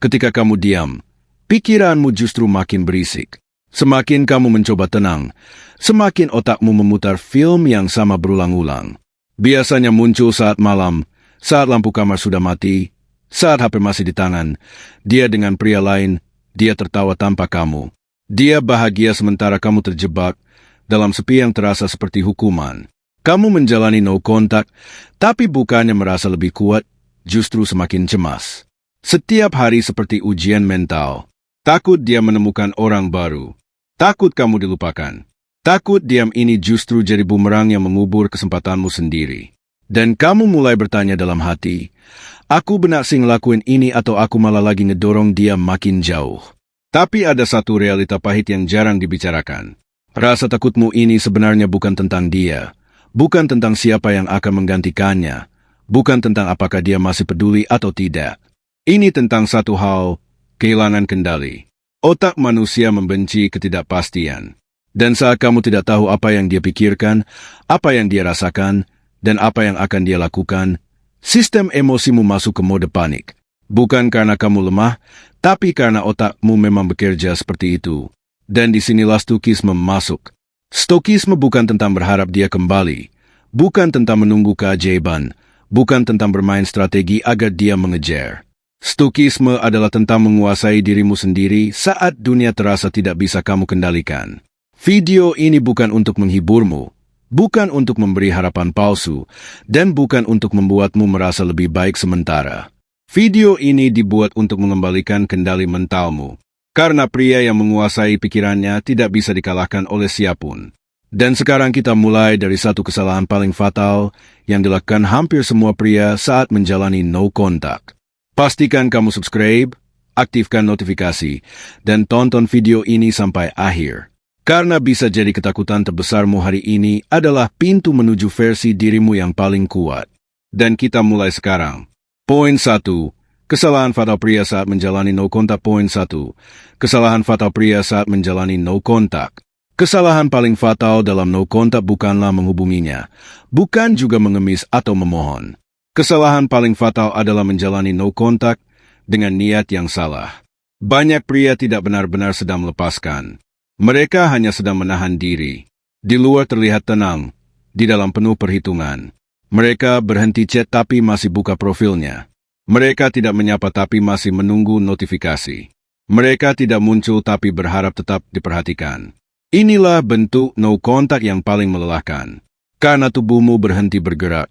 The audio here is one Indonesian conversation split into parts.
Ketika kamu diam, pikiranmu justru makin berisik. Semakin kamu mencoba tenang, semakin otakmu memutar film yang sama berulang-ulang. Biasanya muncul saat malam, saat lampu kamar sudah mati, saat HP masih di tangan, dia dengan pria lain, dia tertawa tanpa kamu. Dia bahagia sementara kamu terjebak dalam sepi yang terasa seperti hukuman. Kamu menjalani no contact, tapi bukannya merasa lebih kuat, justru semakin cemas. Setiap hari seperti ujian mental. Takut dia menemukan orang baru. Takut kamu dilupakan. Takut diam ini justru jadi bumerang yang mengubur kesempatanmu sendiri. Dan kamu mulai bertanya dalam hati, aku benar sih ngelakuin ini atau aku malah lagi ngedorong dia makin jauh. Tapi ada satu realita pahit yang jarang dibicarakan. Rasa takutmu ini sebenarnya bukan tentang dia. Bukan tentang siapa yang akan menggantikannya. Bukan tentang apakah dia masih peduli atau tidak. Ini tentang satu hal, kehilangan kendali. Otak manusia membenci ketidakpastian. Dan saat kamu tidak tahu apa yang dia pikirkan, apa yang dia rasakan, dan apa yang akan dia lakukan, sistem emosimu masuk ke mode panik. Bukan karena kamu lemah, tapi karena otakmu memang bekerja seperti itu. Dan disinilah stokisme masuk. Stokisme bukan tentang berharap dia kembali, bukan tentang menunggu keajaiban, bukan tentang bermain strategi agar dia mengejar. Stokisme adalah tentang menguasai dirimu sendiri saat dunia terasa tidak bisa kamu kendalikan. Video ini bukan untuk menghiburmu, bukan untuk memberi harapan palsu, dan bukan untuk membuatmu merasa lebih baik sementara. Video ini dibuat untuk mengembalikan kendali mentalmu. Karena pria yang menguasai pikirannya tidak bisa dikalahkan oleh siapapun. Dan sekarang kita mulai dari satu kesalahan paling fatal yang dilakukan hampir semua pria saat menjalani no contact. Pastikan kamu subscribe, aktifkan notifikasi, dan tonton video ini sampai akhir. Karena bisa jadi ketakutan terbesarmu hari ini adalah pintu menuju versi dirimu yang paling kuat. Dan kita mulai sekarang. Poin 1. Kesalahan fatal pria saat menjalani no contact. Poin 1. Kesalahan fatal pria saat menjalani no contact. Kesalahan paling fatal dalam no contact bukanlah menghubunginya, bukan juga mengemis atau memohon. Kesalahan paling fatal adalah menjalani no contact dengan niat yang salah. Banyak pria tidak benar-benar sedang melepaskan. Mereka hanya sedang menahan diri. Di luar terlihat tenang, di dalam penuh perhitungan. Mereka berhenti chat tapi masih buka profilnya. Mereka tidak menyapa tapi masih menunggu notifikasi. Mereka tidak muncul tapi berharap tetap diperhatikan. Inilah bentuk no contact yang paling melelahkan. Karena tubuhmu berhenti bergerak,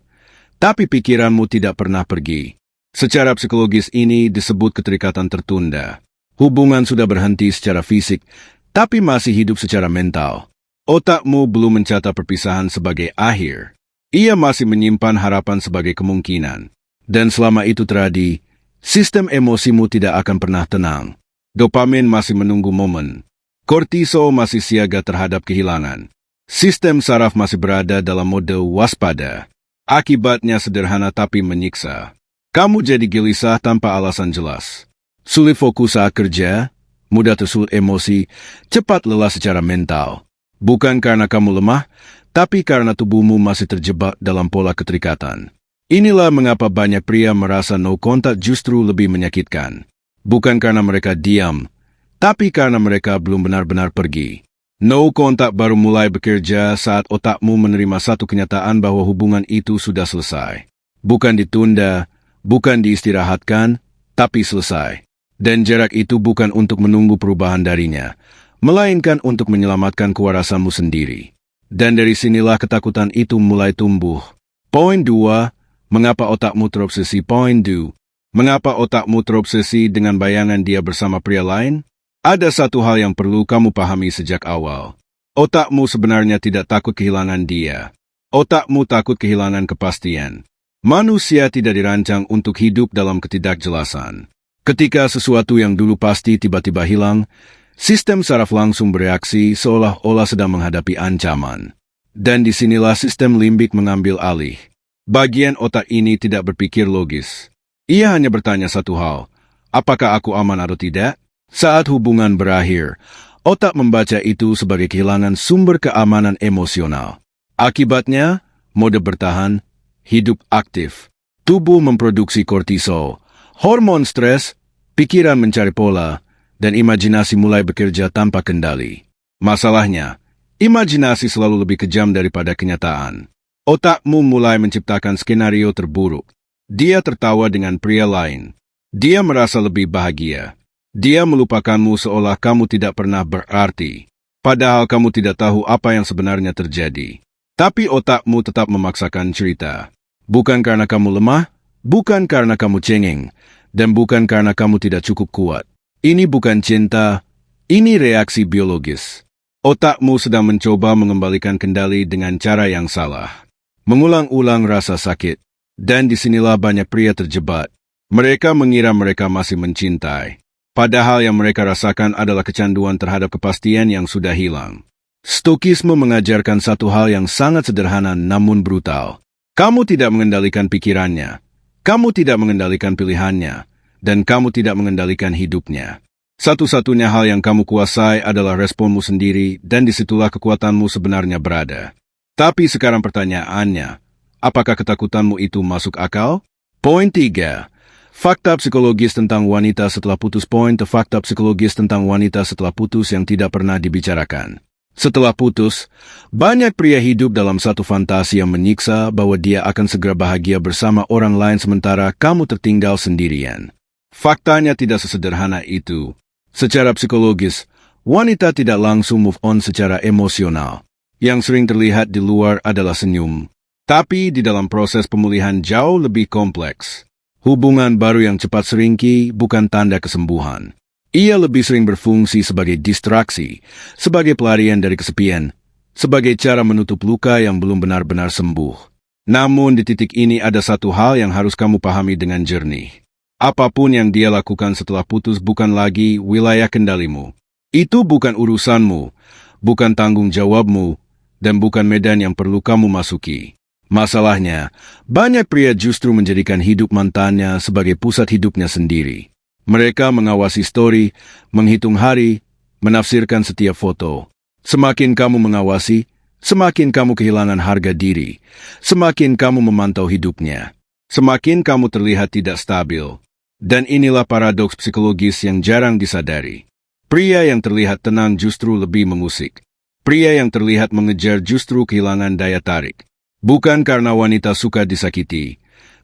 tapi pikiranmu tidak pernah pergi. Secara psikologis ini disebut keterikatan tertunda. Hubungan sudah berhenti secara fisik, tapi masih hidup secara mental. Otakmu belum mencatat perpisahan sebagai akhir. Ia masih menyimpan harapan sebagai kemungkinan. Dan selama itu terjadi, sistem emosimu tidak akan pernah tenang. Dopamin masih menunggu momen. Kortisol masih siaga terhadap kehilangan. Sistem saraf masih berada dalam mode waspada. Akibatnya sederhana tapi menyiksa. Kamu jadi gelisah tanpa alasan jelas. Sulit fokus saat kerja, mudah tersulut emosi, cepat lelah secara mental. Bukan karena kamu lemah, tapi karena tubuhmu masih terjebak dalam pola keterikatan. Inilah mengapa banyak pria merasa no contact justru lebih menyakitkan. Bukan karena mereka diam, tapi karena mereka belum benar-benar pergi. No contact baru mulai bekerja saat otakmu menerima satu kenyataan bahwa hubungan itu sudah selesai. Bukan ditunda, bukan diistirahatkan, tapi selesai. Dan jarak itu bukan untuk menunggu perubahan darinya, melainkan untuk menyelamatkan kewarasanmu sendiri. Dan dari sinilah ketakutan itu mulai tumbuh. Poin 2. Mengapa otakmu terobsesi? Poin 2. Mengapa otakmu terobsesi dengan bayangan dia bersama pria lain? Ada satu hal yang perlu kamu pahami sejak awal. Otakmu sebenarnya tidak takut kehilangan dia. Otakmu takut kehilangan kepastian. Manusia tidak dirancang untuk hidup dalam ketidakjelasan. Ketika sesuatu yang dulu pasti tiba-tiba hilang, sistem saraf langsung bereaksi seolah-olah sedang menghadapi ancaman. Dan disinilah sistem limbik mengambil alih. Bagian otak ini tidak berpikir logis. Ia hanya bertanya satu hal, apakah aku aman atau tidak? Saat hubungan berakhir, otak membaca itu sebagai kehilangan sumber keamanan emosional. Akibatnya, mode bertahan, hidup aktif. Tubuh memproduksi kortisol, hormon stres, Pikiran mencari pola, dan imajinasi mulai bekerja tanpa kendali. Masalahnya, imajinasi selalu lebih kejam daripada kenyataan. Otakmu mulai menciptakan skenario terburuk. Dia tertawa dengan pria lain. Dia merasa lebih bahagia. Dia melupakanmu seolah kamu tidak pernah berarti. Padahal kamu tidak tahu apa yang sebenarnya terjadi. Tapi otakmu tetap memaksakan cerita. Bukan karena kamu lemah, bukan karena kamu cengeng, dan bukan karena kamu tidak cukup kuat. Ini bukan cinta, ini reaksi biologis. Otakmu sedang mencoba mengembalikan kendali dengan cara yang salah. Mengulang-ulang rasa sakit. Dan disinilah banyak pria terjebak. Mereka mengira mereka masih mencintai. Padahal yang mereka rasakan adalah kecanduan terhadap kepastian yang sudah hilang. Stokisme mengajarkan satu hal yang sangat sederhana namun brutal. Kamu tidak mengendalikan pikirannya. Kamu tidak mengendalikan pilihannya. Dan kamu tidak mengendalikan hidupnya. Satu-satunya hal yang kamu kuasai adalah responmu sendiri dan disitulah kekuatanmu sebenarnya berada. Tapi sekarang pertanyaannya, apakah ketakutanmu itu masuk akal? Poin 3. Fakta psikologis tentang wanita setelah putus. Fakta psikologis tentang wanita setelah putus yang tidak pernah dibicarakan. Setelah putus, banyak pria hidup dalam satu fantasi yang menyiksa bahwa dia akan segera bahagia bersama orang lain sementara kamu tertinggal sendirian. Faktanya tidak sesederhana itu. Secara psikologis, wanita tidak langsung move on secara emosional. Yang sering terlihat di luar adalah senyum. Tapi di dalam proses pemulihan jauh lebih kompleks. Hubungan baru yang cepat seringki bukan tanda kesembuhan. Ia lebih sering berfungsi sebagai distraksi, sebagai pelarian dari kesepian, sebagai cara menutup luka yang belum benar-benar sembuh. Namun di titik ini ada satu hal yang harus kamu pahami dengan jernih. Apapun yang dia lakukan setelah putus bukan lagi wilayah kendalimu. Itu bukan urusanmu, bukan tanggung jawabmu, dan bukan medan yang perlu kamu masuki. Masalahnya, banyak pria justru menjadikan hidup mantannya sebagai pusat hidupnya sendiri. Mereka mengawasi story, menghitung hari, menafsirkan setiap foto. Semakin kamu mengawasi, semakin kamu kehilangan harga diri, semakin kamu memantau hidupnya, semakin kamu terlihat tidak stabil. Dan inilah paradoks psikologis yang jarang disadari. Pria yang terlihat tenang justru lebih mengusik. Pria yang terlihat mengejar justru kehilangan daya tarik. Bukan karena wanita suka disakiti,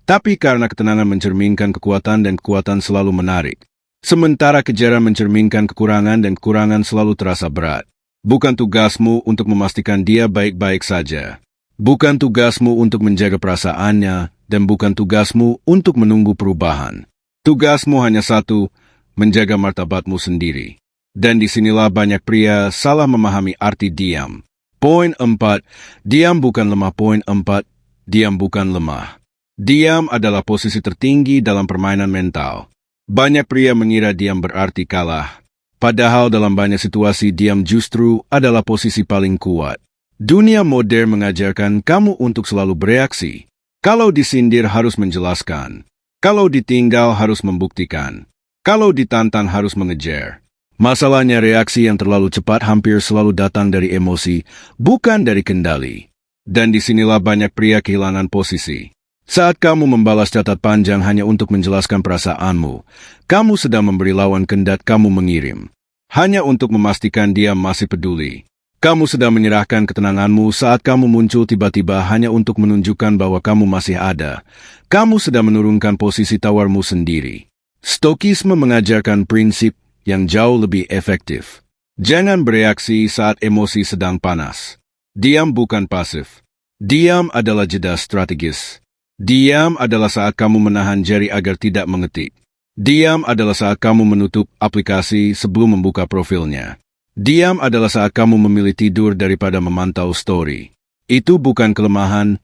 tapi karena ketenangan mencerminkan kekuatan dan kekuatan selalu menarik. Sementara kejaran mencerminkan kekurangan dan kekurangan selalu terasa berat. Bukan tugasmu untuk memastikan dia baik-baik saja. Bukan tugasmu untuk menjaga perasaannya, dan bukan tugasmu untuk menunggu perubahan. Tugasmu hanya satu, menjaga martabatmu sendiri. Dan disinilah banyak pria salah memahami arti diam. Poin 4, diam bukan lemah. Poin 4, diam bukan lemah. Diam adalah posisi tertinggi dalam permainan mental. Banyak pria mengira diam berarti kalah. Padahal dalam banyak situasi diam justru adalah posisi paling kuat. Dunia modern mengajarkan kamu untuk selalu bereaksi. Kalau disindir harus menjelaskan. Kalau ditinggal harus membuktikan. Kalau ditantang harus mengejar. Masalahnya reaksi yang terlalu cepat hampir selalu datang dari emosi, bukan dari kendali. Dan disinilah banyak pria kehilangan posisi. Saat kamu membalas catat panjang hanya untuk menjelaskan perasaanmu, kamu sedang memberi lawan kendat kamu mengirim. Hanya untuk memastikan dia masih peduli. Kamu sedang menyerahkan ketenanganmu saat kamu muncul tiba-tiba hanya untuk menunjukkan bahwa kamu masih ada. Kamu sedang menurunkan posisi tawarmu sendiri. Stokisme mengajarkan prinsip yang jauh lebih efektif. Jangan bereaksi saat emosi sedang panas. Diam bukan pasif. Diam adalah jeda strategis. Diam adalah saat kamu menahan jari agar tidak mengetik. Diam adalah saat kamu menutup aplikasi sebelum membuka profilnya. Diam adalah saat kamu memilih tidur daripada memantau story. Itu bukan kelemahan,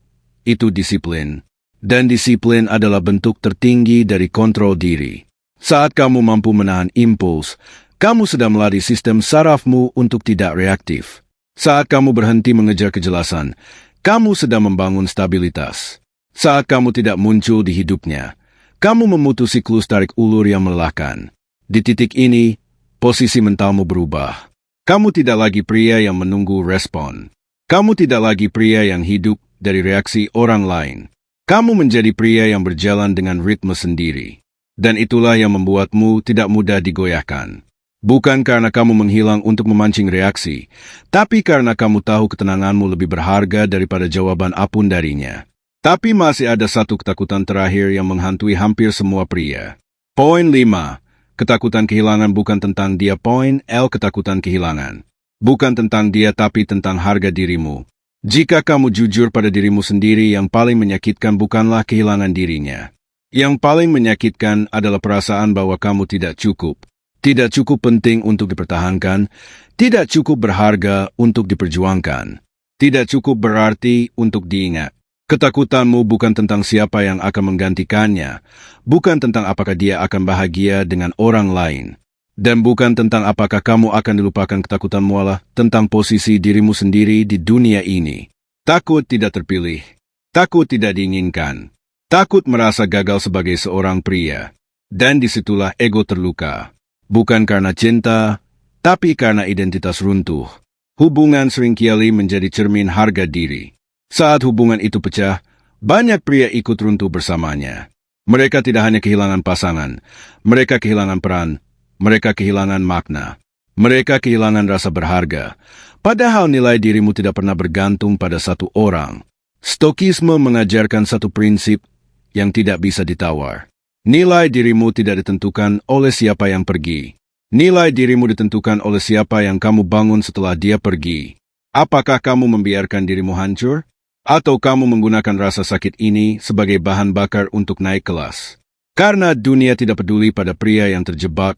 itu disiplin. Dan disiplin adalah bentuk tertinggi dari kontrol diri. Saat kamu mampu menahan impuls, kamu sedang melatih sistem sarafmu untuk tidak reaktif. Saat kamu berhenti mengejar kejelasan, kamu sedang membangun stabilitas. Saat kamu tidak muncul di hidupnya, kamu memutus siklus tarik ulur yang melelahkan. Di titik ini, posisi mentalmu berubah. Kamu tidak lagi pria yang menunggu respon. Kamu tidak lagi pria yang hidup dari reaksi orang lain. Kamu menjadi pria yang berjalan dengan ritme sendiri. Dan itulah yang membuatmu tidak mudah digoyahkan. Bukan karena kamu menghilang untuk memancing reaksi, tapi karena kamu tahu ketenanganmu lebih berharga daripada jawaban apapun darinya. Tapi masih ada satu ketakutan terakhir yang menghantui hampir semua pria. Poin 5. Ketakutan kehilangan bukan tentang dia. Poin L. Ketakutan kehilangan bukan tentang dia tapi tentang harga dirimu. Jika kamu jujur pada dirimu sendiri, yang paling menyakitkan bukanlah kehilangan dirinya. Yang paling menyakitkan adalah perasaan bahwa kamu tidak cukup. Tidak cukup penting untuk dipertahankan, tidak cukup berharga untuk diperjuangkan, tidak cukup berarti untuk diingat. Ketakutanmu bukan tentang siapa yang akan menggantikannya, bukan tentang apakah dia akan bahagia dengan orang lain, dan bukan tentang apakah kamu akan dilupakan. Ketakutanmu adalah tentang posisi dirimu sendiri di dunia ini. Takut tidak terpilih, takut tidak diinginkan, takut merasa gagal sebagai seorang pria, dan disitulah ego terluka. Bukan karena cinta, tapi karena identitas runtuh. Hubungan seringkali menjadi cermin harga diri. Saat hubungan itu pecah, banyak pria ikut runtuh bersamanya. Mereka tidak hanya kehilangan pasangan, mereka kehilangan peran, mereka kehilangan makna, mereka kehilangan rasa berharga. Padahal nilai dirimu tidak pernah bergantung pada satu orang. Stokisme mengajarkan satu prinsip yang tidak bisa ditawar. Nilai dirimu tidak ditentukan oleh siapa yang pergi. Nilai dirimu ditentukan oleh siapa yang kamu bangun setelah dia pergi. Apakah kamu membiarkan dirimu hancur? Atau kamu menggunakan rasa sakit ini sebagai bahan bakar untuk naik kelas? Karena dunia tidak peduli pada pria yang terjebak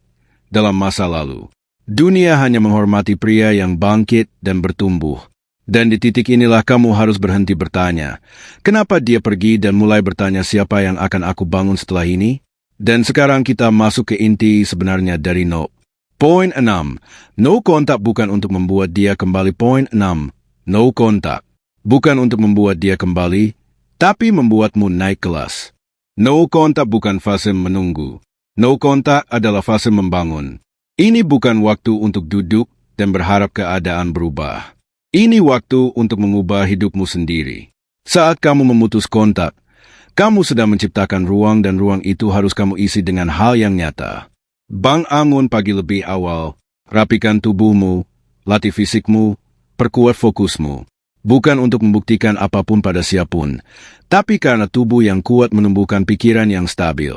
dalam masa lalu. Dunia hanya menghormati pria yang bangkit dan bertumbuh. Dan di titik inilah kamu harus berhenti bertanya, kenapa dia pergi, dan mulai bertanya, siapa yang akan aku bangun setelah ini? Dan sekarang kita masuk ke inti sebenarnya dari No. Poin 6. No kontak bukan untuk membuat dia kembali. Poin 6. No kontak bukan untuk membuat dia kembali, tapi membuatmu naik kelas. No kontak bukan fase menunggu. No kontak adalah fase membangun. Ini bukan waktu untuk duduk dan berharap keadaan berubah. Ini waktu untuk mengubah hidupmu sendiri. Saat kamu memutus kontak, kamu sedang menciptakan ruang, dan ruang itu harus kamu isi dengan hal yang nyata. Bangun pagi lebih awal, rapikan tubuhmu, latih fisikmu, perkuat fokusmu. Bukan untuk membuktikan apapun pada siapapun, tapi karena tubuh yang kuat menumbuhkan pikiran yang stabil.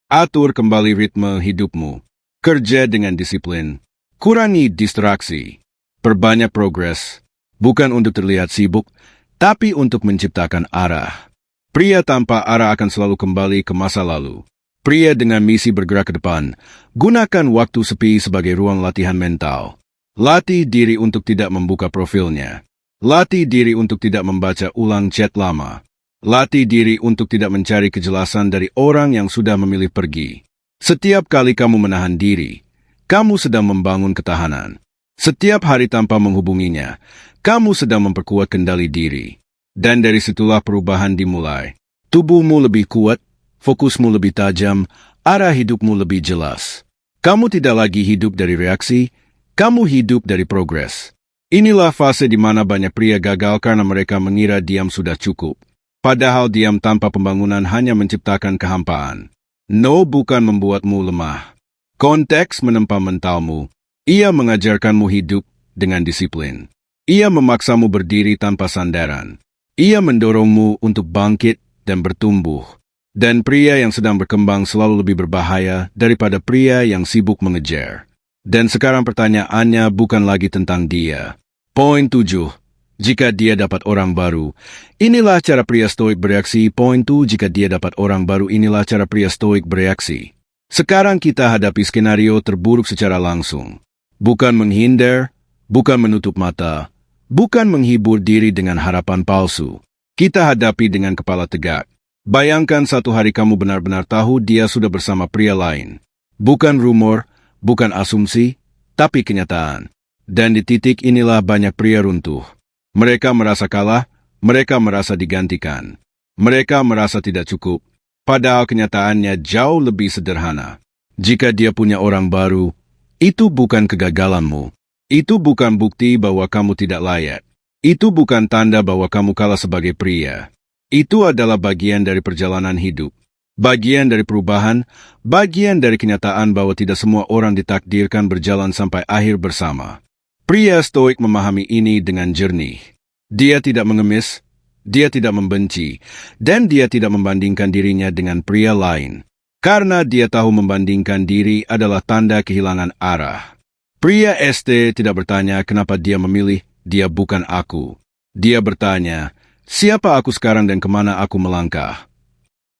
Atur kembali ritme hidupmu. Kerja dengan disiplin. Kurangi distraksi. Perbanyak progres. Bukan untuk terlihat sibuk, tapi untuk menciptakan arah. Pria tanpa arah akan selalu kembali ke masa lalu. Pria dengan misi bergerak ke depan, gunakan waktu sepi sebagai ruang latihan mental. Latih diri untuk tidak membuka profilnya. Latih diri untuk tidak membaca ulang chat lama. Latih diri untuk tidak mencari kejelasan dari orang yang sudah memilih pergi. Setiap kali kamu menahan diri, kamu sedang membangun ketahanan. Setiap hari tanpa menghubunginya, kamu sedang memperkuat kendali diri. Dan dari situlah perubahan dimulai. Tubuhmu lebih kuat, fokusmu lebih tajam, arah hidupmu lebih jelas. Kamu tidak lagi hidup dari reaksi, kamu hidup dari progres. Inilah fase di mana banyak pria gagal karena mereka mengira diam sudah cukup. Padahal diam tanpa pembangunan hanya menciptakan kehampaan. No bukan membuatmu lemah. Konteks menempa mentalmu. Ia mengajarkanmu hidup dengan disiplin. Ia memaksamu berdiri tanpa sandaran. Ia mendorongmu untuk bangkit dan bertumbuh. Dan pria yang sedang berkembang selalu lebih berbahaya daripada pria yang sibuk mengejar. Dan sekarang pertanyaannya bukan lagi tentang dia. Poin 7. Jika dia dapat orang baru, inilah cara pria stoik bereaksi. Poin 2. Jika dia dapat orang baru, inilah cara pria stoik bereaksi. Sekarang kita hadapi skenario terburuk secara langsung. Bukan menghindar, bukan menutup mata, bukan menghibur diri dengan harapan palsu. Kita hadapi dengan kepala tegak. Bayangkan satu hari kamu benar-benar tahu dia sudah bersama pria lain. Bukan rumor, bukan asumsi, tapi kenyataan. Dan di titik inilah banyak pria runtuh. Mereka merasa kalah, mereka merasa digantikan. Mereka merasa tidak cukup. Padahal kenyataannya jauh lebih sederhana. Jika dia punya orang baru, itu bukan kegagalanmu. Itu bukan bukti bahwa kamu tidak layak. Itu bukan tanda bahwa kamu kalah sebagai pria. Itu adalah bagian dari perjalanan hidup. Bagian dari perubahan, bagian dari kenyataan bahwa tidak semua orang ditakdirkan berjalan sampai akhir bersama. Pria stoik memahami ini dengan jernih. Dia tidak mengemis, dia tidak membenci, dan dia tidak membandingkan dirinya dengan pria lain. Karena dia tahu membandingkan diri adalah tanda kehilangan arah. Pria ST tidak bertanya kenapa dia memilih, dia bukan aku. Dia bertanya, siapa aku sekarang dan kemana aku melangkah?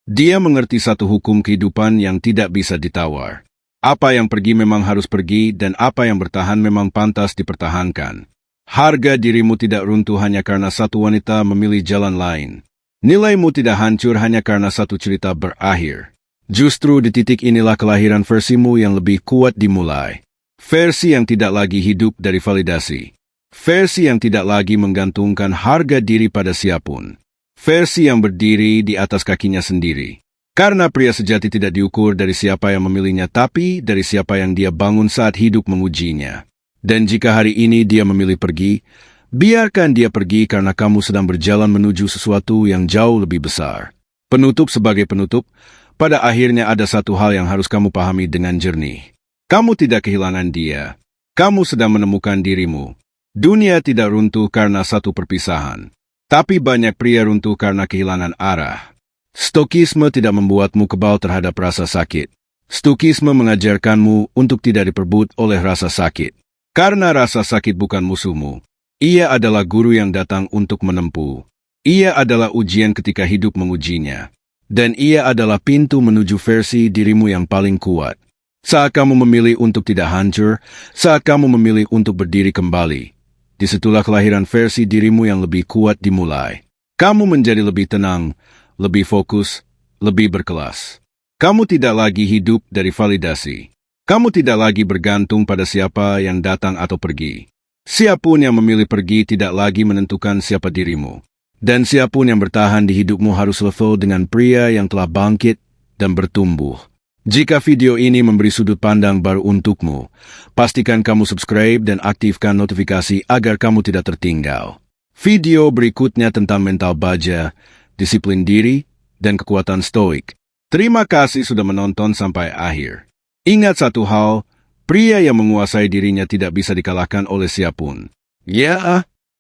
Dia mengerti satu hukum kehidupan yang tidak bisa ditawar. Apa yang pergi memang harus pergi dan apa yang bertahan memang pantas dipertahankan. Harga dirimu tidak runtuh hanya karena satu wanita memilih jalan lain. Nilaimu tidak hancur hanya karena satu cerita berakhir. Justru di titik inilah kelahiran versimu yang lebih kuat dimulai. Versi yang tidak lagi hidup dari validasi. Versi yang tidak lagi menggantungkan harga diri pada siapapun. Versi yang berdiri di atas kakinya sendiri. Karena pria sejati tidak diukur dari siapa yang memilihnya, tapi dari siapa yang dia bangun saat hidup mengujinya. Dan jika hari ini dia memilih pergi, biarkan dia pergi karena kamu sedang berjalan menuju sesuatu yang jauh lebih besar. Penutup sebagai penutup, pada akhirnya ada satu hal yang harus kamu pahami dengan jernih. Kamu tidak kehilangan dia. Kamu sedang menemukan dirimu. Dunia tidak runtuh karena satu perpisahan. Tapi banyak pria runtuh karena kehilangan arah. Stokisme tidak membuatmu kebal terhadap rasa sakit. Stokisme mengajarkanmu untuk tidak diperbut oleh rasa sakit. Karena rasa sakit bukan musuhmu. Ia adalah guru yang datang untuk menempuh. Ia adalah ujian ketika hidup mengujinya. Dan ia adalah pintu menuju versi dirimu yang paling kuat. Saat kamu memilih untuk tidak hancur, saat kamu memilih untuk berdiri kembali, disitulah kelahiran versi dirimu yang lebih kuat dimulai. Kamu menjadi lebih tenang, lebih fokus, lebih berkelas. Kamu tidak lagi hidup dari validasi. Kamu tidak lagi bergantung pada siapa yang datang atau pergi. Siapapun yang memilih pergi tidak lagi menentukan siapa dirimu. Dan siapapun yang bertahan di hidupmu harus level dengan pria yang telah bangkit dan bertumbuh. Jika video ini memberi sudut pandang baru untukmu, pastikan kamu subscribe dan aktifkan notifikasi agar kamu tidak tertinggal. Video berikutnya tentang mental baja, disiplin diri, dan kekuatan stoik. Terima kasih sudah menonton sampai akhir. Ingat satu hal, pria yang menguasai dirinya tidak bisa dikalahkan oleh siapapun. Ya,